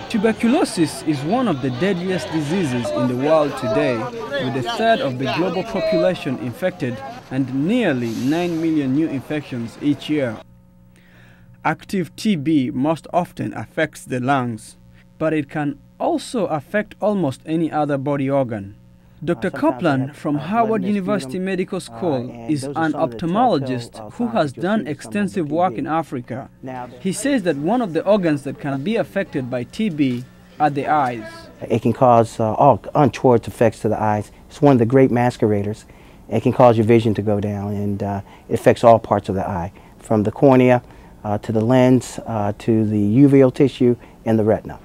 Tuberculosis is one of the deadliest diseases in the world today, with a third of the global population infected and nearly 9 million new infections each year. Active TB most often affects the lungs, but it can also affect almost any other body organ. Dr. Copeland from Howard University Medical School is an ophthalmologist who has done extensive work in Africa. He says that one of the organs that can be affected by TB are the eyes. It can cause all untoward effects to the eyes. It's one of the great masqueraders. It can cause your vision to go down, and it affects all parts of the eye, from the cornea to the lens to the uveal tissue and the retina.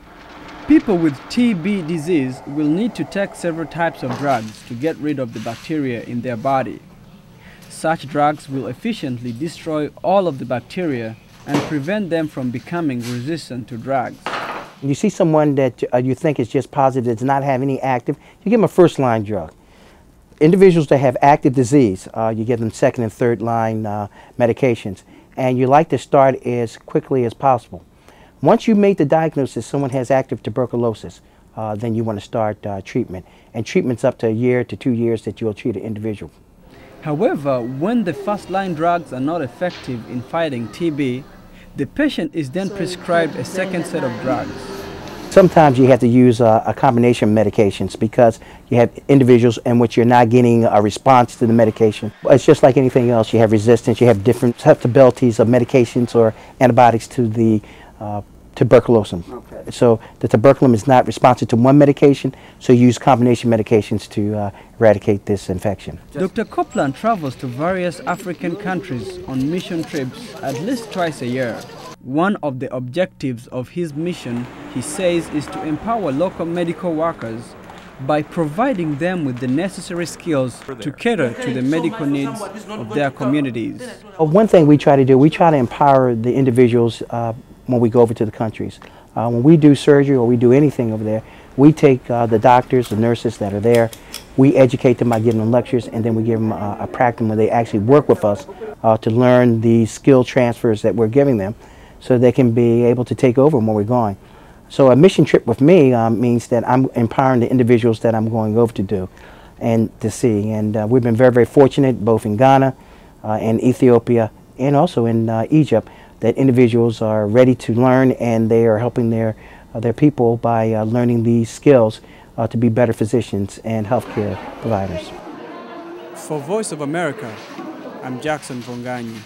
People with TB disease will need to take several types of drugs to get rid of the bacteria in their body. Such drugs will efficiently destroy all of the bacteria and prevent them from becoming resistant to drugs. You see someone that you think is just positive, does not have any active, you give them a first-line drug. Individuals that have active disease, you give them second and third-line medications, and you like to start as quickly as possible. Once you make the diagnosis someone has active tuberculosis, then you want to start treatment. And treatment's up to a year to 2 years that you'll treat an individual. However, when the first-line drugs are not effective in fighting TB, the patient is then prescribed a second set of drugs. Sometimes you have to use a combination of medications because you have individuals in which you're not getting a response to the medication. It's just like anything else. You have resistance, you have different susceptibilities of medications or antibiotics to the tuberculosum. Okay. So the tuberculum is not responsive to one medication, so you use combination medications to eradicate this infection. Dr. Copeland travels to various African countries on mission trips at least twice a year. One of the objectives of his mission, he says, is to empower local medical workers by providing them with the necessary skills to cater to the medical needs of their communities. One thing we try to do, we try to empower the individuals when we go over to the countries. When we do surgery or we do anything over there, we take the doctors, the nurses that are there, we educate them by giving them lectures, and then we give them a practicum where they actually work with us to learn the skill transfers that we're giving them so they can be able to take over when we're going. So a mission trip with me means that I'm empowering the individuals that I'm going over to do and to see. And we've been very, very fortunate both in Ghana and Ethiopia and also in Egypt that individuals are ready to learn, and they are helping their people by learning these skills to be better physicians and healthcare providers. For Voice of America, I'm Jackson Vonganyi.